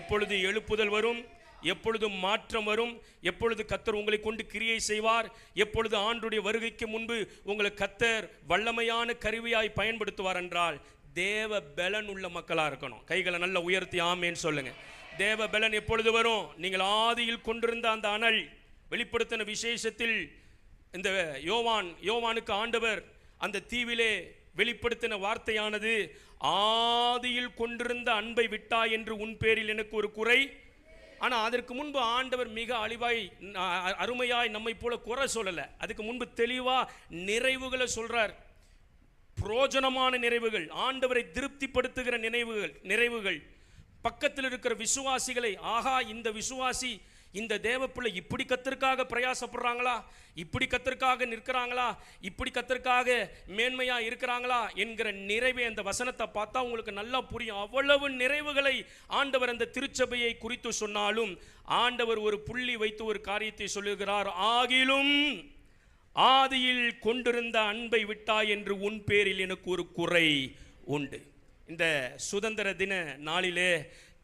எப்பொழுது எழுப்புதல் வரும், எப்பொழுது மாற்றம் வரும், எப்பொழுது கர்த்தர் உங்களை கொண்டு கிரியை செய்வார், எப்பொழுது ஆண்டுடைய வருகைக்கு முன்பு உங்களை கர்த்தர் வல்லமையான கருவியாய் பயன்படுத்துவார் என்றால் தேவ பலன் உள்ள மக்களாக இருக்கணும். கைகளை நல்ல உயர்த்தி ஆமேன்னு சொல்லுங்க. தேவ பலன் எப்பொழுது வரும்? நீங்கள் ஆதியில் கொண்டிருந்த அந்த அனல். வெளிப்படுத்தின விசேஷத்தில் இந்த யோவானுக்கு ஆண்டவர் அந்த தீவிலே வெளிப்படுத்தின வார்த்தையானது, ஆதியில் கொண்டிருந்த அன்பை விட்டாய் என்று உன் பேரில் எனக்கு ஒரு குறை. ஆனால் அதற்கு முன்பு ஆண்டவர் மிக அருமையாய் நம்மை போல குறை சொல்லலை. அதுக்கு முன்பு தெளிவாக நிறைவுகளை சொல்றார். புரோஜனமான நிறைவுகள், ஆண்டவரை திருப்திப்படுத்துகிற நிறைவுகள். பக்கத்தில் இருக்கிற விசுவாசிகளை, ஆகா இந்த விசுவாசி, இந்த தேவப்பிள்ளை இப்படி கர்த்தருக்காக பிரயாசப்படுறாங்களா, இப்படி கர்த்தருக்காக நிற்கிறாங்களா, இப்படி கர்த்தருக்காக மேன்மையா இருக்கிறாங்களா என்கிற நிறைவை அந்த வசனத்தை பார்த்தா உங்களுக்கு நல்லா புரியும். அவ்வளவு நிறைவுகளை ஆண்டவர் அந்த திருச்சபையை குறித்து சொன்னாலும் ஆண்டவர் ஒரு புள்ளி வைத்து ஒரு காரியத்தை சொல்லுகிறார். ஆகிலும் ஆதியில் கொண்டிருந்த அன்பை விட்டாய் என்று உன் பேரில் எனக்கு ஒரு குறை உண்டு. இந்த சுதந்திர தின நாளிலே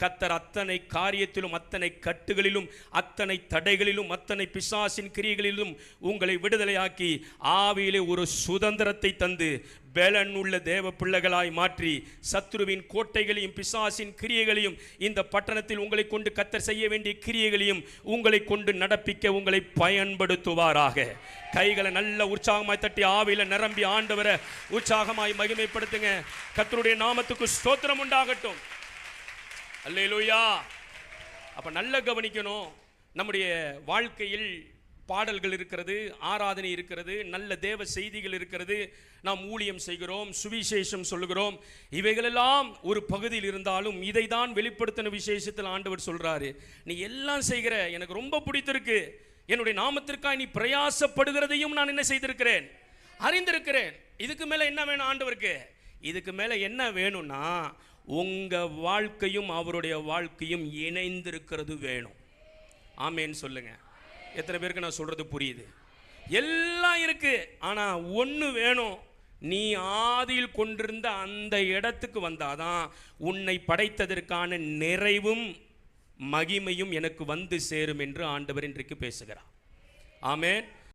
கர்த்தர் அத்தனை காரியத்திலும், அத்தனை கட்டுகளிலும், அத்தனை தடைகளிலும், அத்தனை பிசாசின் கிரியைகளிலும் உங்களை விடுதலையாக்கி ஆவியிலே ஒரு சுதந்திரத்தை தந்து பலன் உள்ள தேவ பிள்ளைகளாய் மாற்றி சத்துருவின் கோட்டைகளையும் பிசாசின் கிரியைகளையும் இந்த பட்டணத்தில் உங்களை கொண்டு கர்த்தர் செய்ய வேண்டிய கிரியைகளையும் உங்களை கொண்டு நடப்பிக்க உங்களை பயன்படுத்துவாராக. கைகளை நல்ல உற்சாகமாய் தட்டி ஆவியில நிரம்பி ஆண்டவரை உற்சாகமாய் மகிமைப்படுத்துங்க. கர்த்தருடைய நாமத்துக்கு ஸ்தோத்திரம் உண்டாகட்டும். அல்லேலூயா. அப்ப நல்ல கவனிக்கணும். நம்முடைய வாழ்க்கையில் பாடல்கள் இருக்கிறது, ஆராதனை இருக்கிறது, நல்ல தேவ செய்திகள் இருக்கிறது, நாம் ஊழியம் செய்கிறோம், சுவிசேஷம் சொல்லுகிறோம். இவைகளெல்லாம் ஒரு பகுதியில் இருந்தாலும் இதை தான் வெளிப்படுத்தின விசேஷத்தில் ஆண்டவர் சொல்றாரு, நீ எல்லாம் செய்கிற, எனக்கு ரொம்ப பிடித்திருக்கு, என்னுடைய நாமத்திற்காக நீ பிரயாசப்படுகிறதையும் நான் என்ன செய்திருக்கிறேன், அறிந்திருக்கிறேன். இதுக்கு மேல என்ன வேணும் ஆண்டவருக்கு? இதுக்கு மேல என்ன வேணும்னா உங்க வாழ்க்கையும் அவருடைய வாழ்க்கையும் இணைந்திருக்கிறது வேணும். ஆமேன்னு சொல்லுங்க. எத்தனை பேருக்கு நான் சொல்றது புரியுது? எல்லாம் இருக்கு, ஆனா ஒன்று வேணும். நீ ஆதியில் கொண்டிருந்த அந்த இடத்துக்கு வந்தாதான் உன்னை படைத்ததற்கான நிறைவும் மகிமையும் எனக்கு வந்து சேரும் என்று ஆண்டவர் இன்றைக்கு பேசுகிறார். ஆமென்.